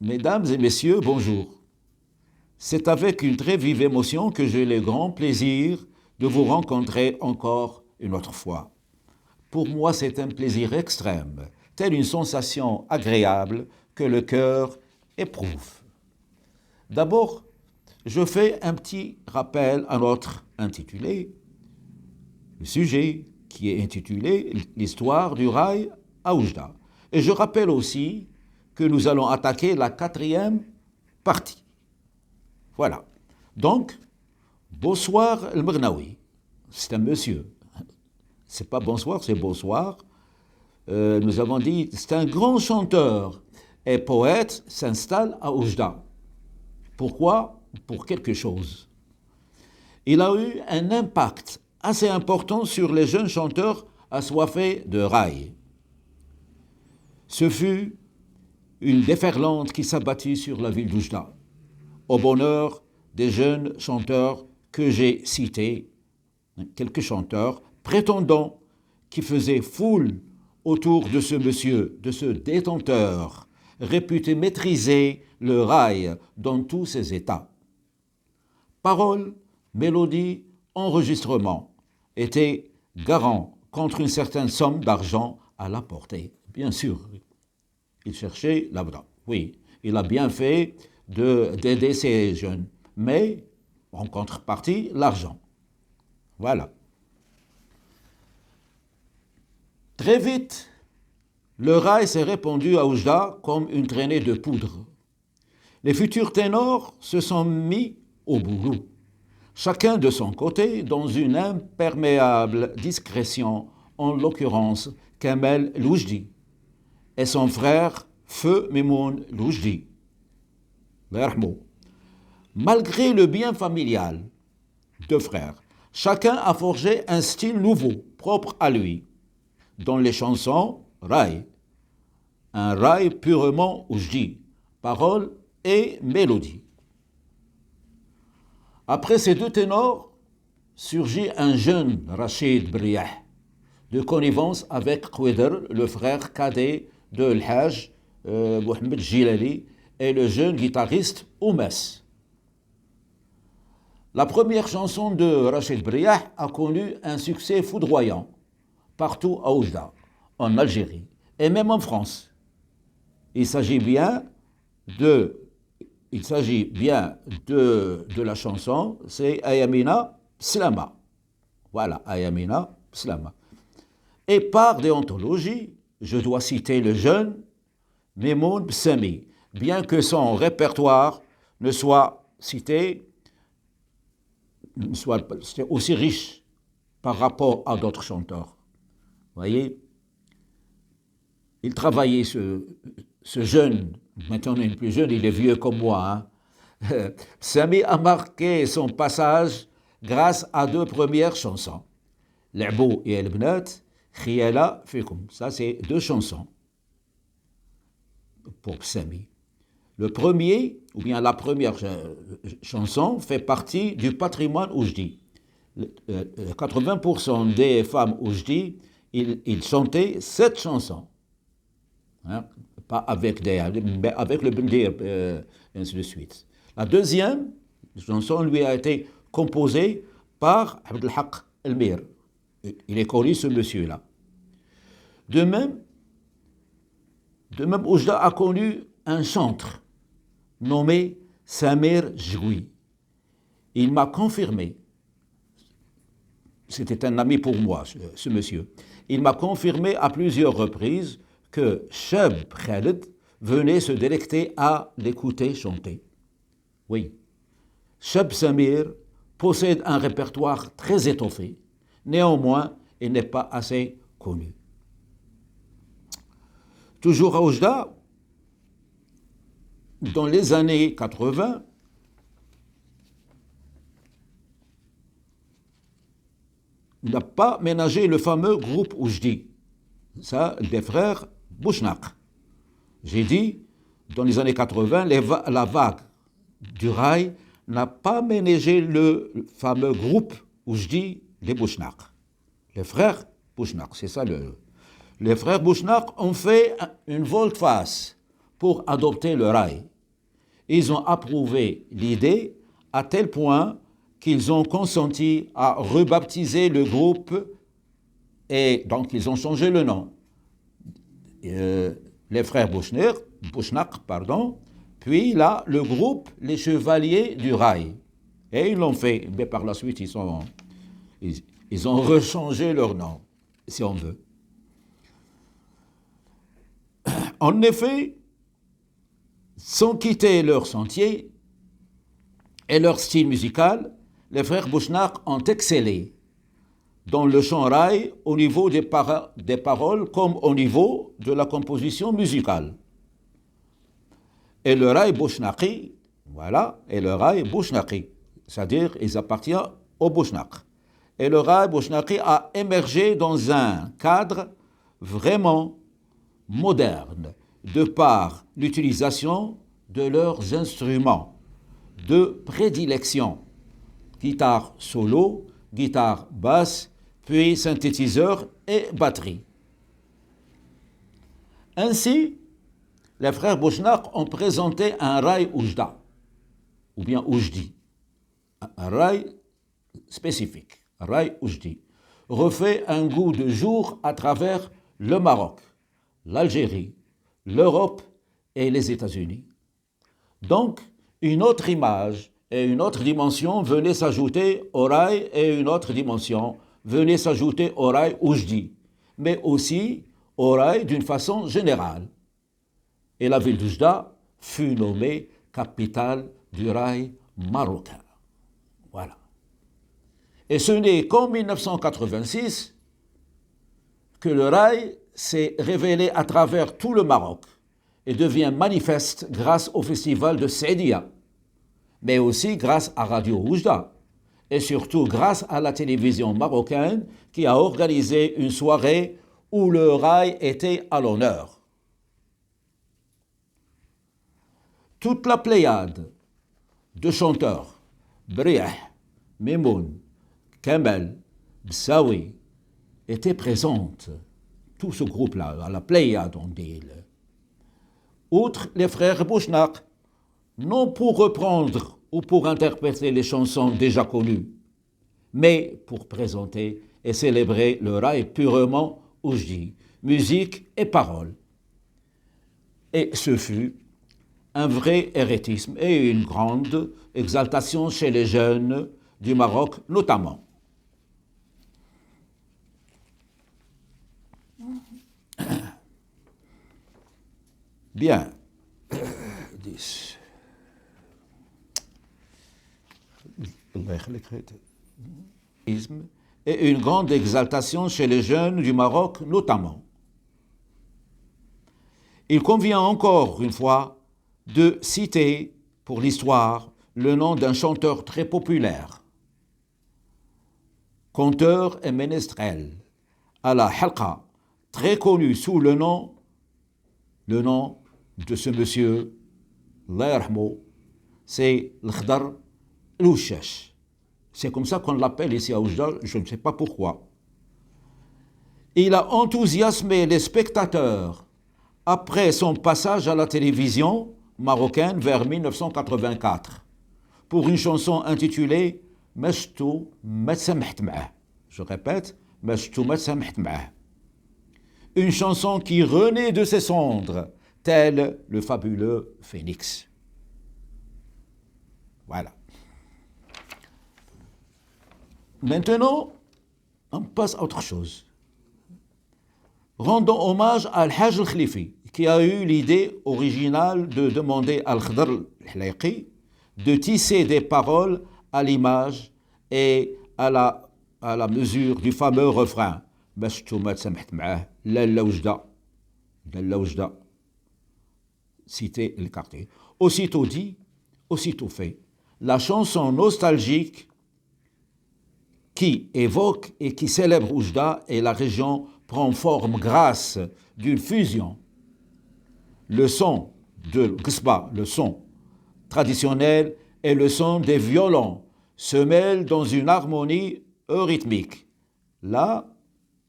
Mesdames et messieurs, bonjour. C'est avec une très vive émotion que j'ai le grand plaisir de vous rencontrer encore une autre fois. Pour moi, c'est un plaisir extrême, telle une sensation agréable que le cœur éprouve. D'abord, je fais un petit rappel à notre intitulé, le sujet qui est intitulé « L'histoire du rail à Oujda ». Et je rappelle aussi que nous allons attaquer la 4e partie. Voilà. Donc, bonsoir El Mernaoui. C'est un monsieur. C'est pas bonsoir, c'est bonsoir. Nous avons dit, c'est un grand chanteur et poète s'installe à Oujda. Pourquoi? Pour quelque chose. Il a eu un impact assez important sur les jeunes chanteurs assoiffés de rail. Ce fut une déferlante qui s'abattit sur la ville d'Oujda, au bonheur des jeunes chanteurs que j'ai cités, quelques chanteurs prétendants qui faisaient foule autour de ce monsieur, de ce détenteur, réputé maîtriser le rail dans tous ses états. Paroles, mélodies, enregistrements étaient garants contre une certaine somme d'argent à la portée. Bien sûr, il cherchait l'abda. Oui, il a bien fait d'aider ces jeunes, mais en contrepartie, l'argent. Voilà. Très vite, le rail s'est répandu à Oujda comme une traînée de poudre. Les futurs ténors se sont mis au boulot, chacun de son côté, dans une imperméable discrétion, en l'occurrence Kamel Loujdi et son frère Feu Mimoun Loujdi. Malgré le bien familial, deux frères, chacun a forgé un style nouveau, propre à lui. Dans les chansons, rail, un rail purement oujdi, paroles et mélodies. Après ces deux ténors, surgit un jeune Rachid Briah, de connivence avec Khouider, le frère cadet de l'Hajj Mohamed Jilali, et le jeune guitariste Oumes. La première chanson de Rachid Briah a connu un succès foudroyant partout à Oujda, en Algérie et même en France. Il s'agit bien de la chanson, c'est Ayamina Slama. Voilà, Ayamina Slama. Et par déontologie, je dois citer le jeune Mimoun Bsami, bien que son répertoire ne soit aussi riche par rapport à d'autres chanteurs. Vous voyez, il travaillait, ce jeune, maintenant il est plus jeune, il est vieux comme moi. Bsami a marqué son passage grâce à deux premières chansons. L'Abou et El-Bnat, Khiyala Fikum. Ça, c'est deux chansons pour Bsami. Le premier, ou bien la première chanson, fait partie du patrimoine oujdi. 80% des femmes oujdi, ils chantaient cette chanson. Hein? Pas avec mais avec le bendir, ainsi de suite. La deuxième chanson lui a été composée par Abdelhaq El-Mir. Il est connu, ce monsieur-là. De même, Oujda a connu un chantre nommé Samir Joui. Il m'a confirmé, c'était un ami pour moi, ce monsieur, il m'a confirmé à plusieurs reprises que Cheb Khaled venait se délecter à l'écouter chanter. Oui, Cheb Samir possède un répertoire très étoffé. Néanmoins, il n'est pas assez connu. Toujours à Oujda, dans les années 80, il n'a pas ménagé le fameux groupe Oujdi, ça, des frères Bouchnak. J'ai dit, dans les années 80, la vague du rail n'a pas ménagé le fameux groupe Oujdi, les Bouchnak. Les frères Bouchnak, c'est ça les frères Bouchnak ont fait une volte-face pour adopter le rail. ils ont approuvé l'idée à tel point qu'ils ont consenti à rebaptiser le groupe et donc ils ont changé le nom. Les frères Bouchnaq, puis là, le groupe Les Chevaliers du Rail. Et ils l'ont fait, mais par la suite, ils ont rechangé leur nom, si on veut. En effet, sans quitter leur sentier et leur style musical, les frères Bouchnaq ont excellé dans le chant rail au niveau des paroles comme au niveau de la composition musicale. Et le rail Bouchnaqi, c'est-à-dire ils appartiennent au Bouchnaq. Et le rail Bouchnaqi a émergé dans un cadre vraiment moderne, de par l'utilisation de leurs instruments de prédilection, guitare solo, guitare basse, puis synthétiseur et batterie. Ainsi, les frères Bouchnaq ont présenté un rail oujda, ou bien oujdi, un rail spécifique, un rail oujdi, refait un goût de jour à travers le Maroc, l'Algérie, l'Europe et les États-Unis. Donc, une autre image et une autre dimension venaient s'ajouter au rail et une autre dimension venait s'ajouter au rail oujdi, mais aussi au rail d'une façon générale. Et la ville d'Oujda fut nommée capitale du rail marocain. Voilà. Et ce n'est qu'en 1986 que le rail s'est révélé à travers tout le Maroc et devient manifeste grâce au festival de Saidia, mais aussi grâce à Radio Oujda et surtout grâce à la télévision marocaine qui a organisé une soirée où le rail était à l'honneur. Toute la pléiade de chanteurs, Briah, Mimoun, Kamel, Bsawi, était présente. Tout ce groupe-là, la pléiade, on dit. Outre les frères Bouchnaq, non pour reprendre ou pour interpréter les chansons déjà connues, mais pour présenter et célébrer le rail purement oujdi, musique et paroles. Et ce fut un vrai hérétisme et une grande exaltation chez les jeunes du Maroc notamment. Bien. 10. Et une grande exaltation chez les jeunes du Maroc notamment. Il convient encore une fois de citer pour l'histoire le nom d'un chanteur très populaire, conteur et ménestrel, à la Halqa, très connu sous le nom de ce monsieur, Allah yarhamou, c'est l'Khdar Louchesh. C'est comme ça qu'on l'appelle ici à Oujda, je ne sais pas pourquoi. Il a enthousiasmé les spectateurs après son passage à la télévision marocaine vers 1984 pour une chanson intitulée Mashtou ma tsamht ma'ah. Je répète, Mashtou ma tsamht ma'ah. Une chanson qui renaît de ses cendres, tel le fabuleux phénix. Voilà. Maintenant, on passe à autre chose. Rendons hommage à Al-Hajj al-Khlifi, qui a eu l'idée originale de demander à Al-Khidr al-Hlayqi de tisser des paroles à l'image et à la mesure du fameux refrain cité l'écarté. Aussitôt dit, aussitôt fait. La chanson nostalgique qui évoque et qui célèbre Oujda et la région prend forme grâce d'une fusion. Le son de Ghsba, le son traditionnel, et le son des violons se mêlent dans une harmonie rythmique. Là,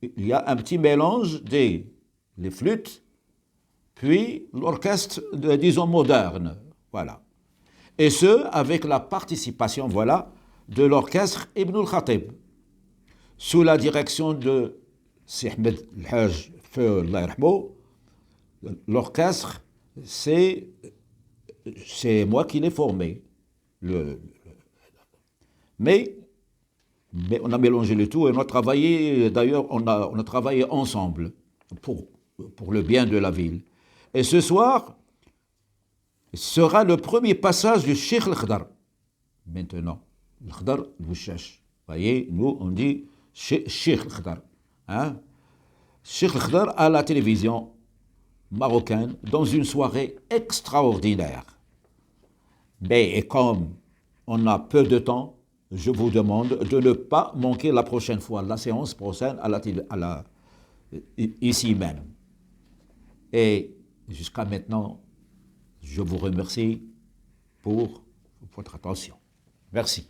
il y a un petit mélange les flûtes, puis l'orchestre, disons, moderne. Voilà. Et ce, avec la participation, voilà, de l'orchestre Ibn al-Khatib, sous la direction de Si Ahmed El-Hajj Feu Allah yarhamou. L'orchestre, c'est moi qui l'ai formé. Mais on a mélangé le tout et on a travaillé, d'ailleurs, on a travaillé ensemble pour le bien de la ville. Et ce soir sera le premier passage du Cheikh Al-Khdar. Maintenant, Al-Khdar Bouchache. Vous voyez, nous, on dit Cheikh Al-Khdar. Hein? Cheikh Al-Khdar à la télévision marocaine dans une soirée extraordinaire. Mais et comme on a peu de temps, je vous demande de ne pas manquer la prochaine fois, la séance prochaine ici même. Et jusqu'à maintenant, je vous remercie pour votre attention. Merci.